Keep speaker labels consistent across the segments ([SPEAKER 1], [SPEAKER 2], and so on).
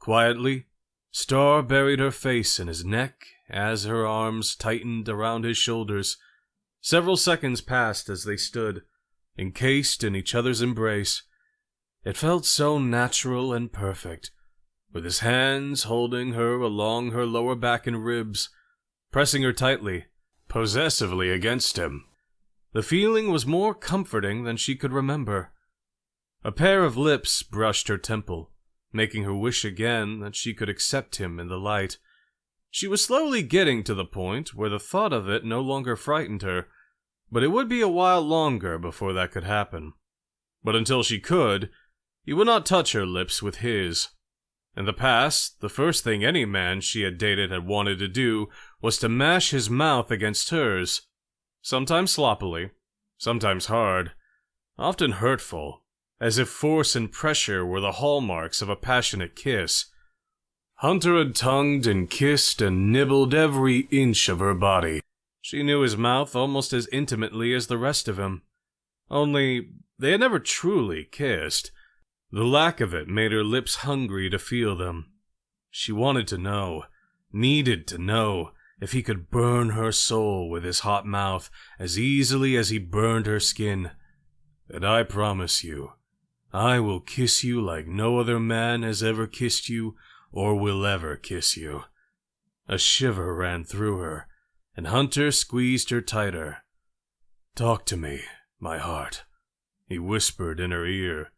[SPEAKER 1] Quietly, Star buried her face in his neck as her arms tightened around his shoulders. Several seconds passed as they stood, encased in each other's embrace. It felt so natural and perfect, with his hands holding her along her lower back and ribs, pressing her tightly, possessively against him. The feeling was more comforting than she could remember. A pair of lips brushed her temple, making her wish again that she could accept him in the light. She was slowly getting to the point where the thought of it no longer frightened her, but it would be a while longer before that could happen. But until she could, he would not touch her lips with his. In the past, the first thing any man she had dated had wanted to do was to mash his mouth against hers, sometimes sloppily, sometimes hard, often hurtful, as if force and pressure were the hallmarks of a passionate kiss. Hunter had tongued and kissed and nibbled every inch of her body. She knew his mouth almost as intimately as the rest of him. Only, they had never truly kissed. The lack of it made her lips hungry to feel them. She wanted to know, needed to know, if he could burn her soul with his hot mouth as easily as he burned her skin. And I promise you, I will kiss you like no other man has ever kissed you or will ever kiss you. A shiver ran through her, and Hunter squeezed her tighter. Talk to me, my heart, he whispered in her ear,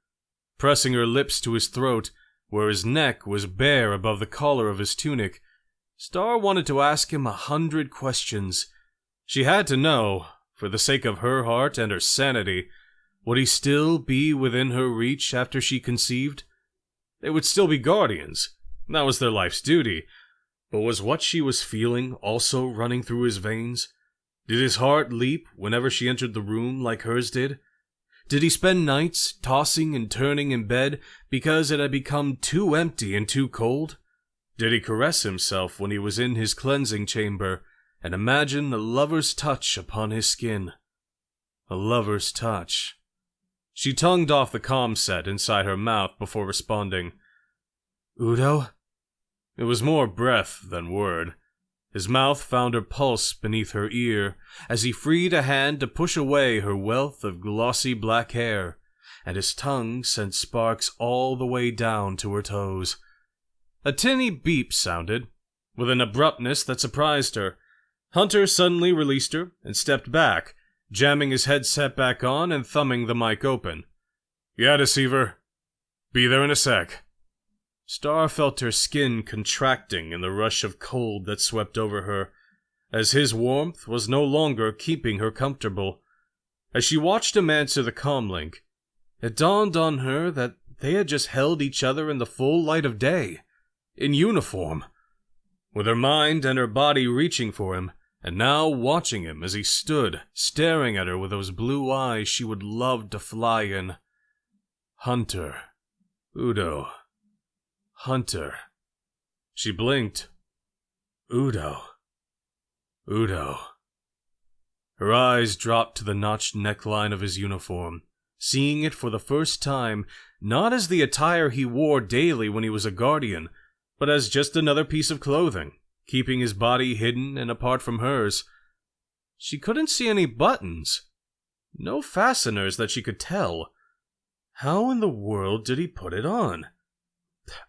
[SPEAKER 1] pressing her lips to his throat, where his neck was bare above the collar of his tunic. Star wanted to ask him 100 questions. She had to know, for the sake of her heart and her sanity, would he still be within her reach after she conceived? They would still be guardians. That was their life's duty. But was what she was feeling also running through his veins? Did his heart leap whenever she entered the room like hers did? Did he spend nights tossing and turning in bed because it had become too empty and too cold? Did he caress himself when he was in his cleansing chamber and imagine a lover's touch upon his skin? A lover's touch. She tongued off the comm set inside her mouth before responding. Udo? It was more breath than word. His mouth found her pulse beneath her ear as he freed a hand to push away her wealth of glossy black hair, and his tongue sent sparks all the way down to her toes. A tinny beep sounded, with an abruptness that surprised her. Hunter suddenly released her and stepped back, jamming his headset back on and thumbing the mic open. Yeah, Deceiver. Be there in a sec. Star felt her skin contracting in the rush of cold that swept over her, as his warmth was no longer keeping her comfortable. As she watched him answer the comlink, it dawned on her that they had just held each other in the full light of day, in uniform, with her mind and her body reaching for him, and now watching him as he stood, staring at her with those blue eyes she would love to fly in. Hunter. Udo. Hunter. She blinked. Udo. Udo. Her eyes dropped to the notched neckline of his uniform, seeing it for the first time not as the attire he wore daily when he was a guardian, but as just another piece of clothing, keeping his body hidden and apart from hers. She couldn't see any buttons. No fasteners that she could tell. How in the world did he put it on?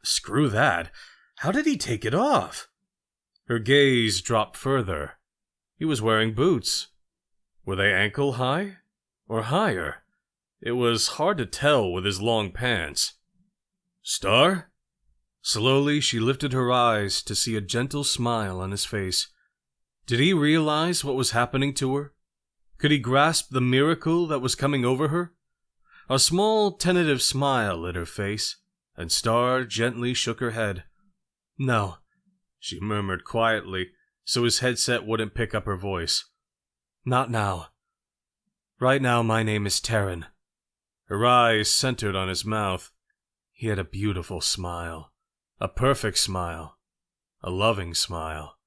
[SPEAKER 1] Screw that. How did he take it off? Her gaze dropped further. He was wearing boots. Were they ankle high? Or higher? It was hard to tell with his long pants. Star? Slowly she lifted her eyes to see a gentle smile on his face. Did he realize what was happening to her? Could he grasp the miracle that was coming over her? A small, tentative smile lit her face, and Star gently shook her head. No, she murmured quietly, so his headset wouldn't pick up her voice. Not now. Right now my name is Terran. Her eyes centered on his mouth. He had a beautiful smile. A perfect smile. A loving smile.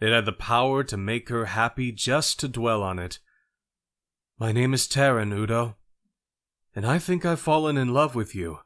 [SPEAKER 1] It had the power to make her happy just to dwell on it. My name is Terran, Udo. And I think I've fallen in love with you.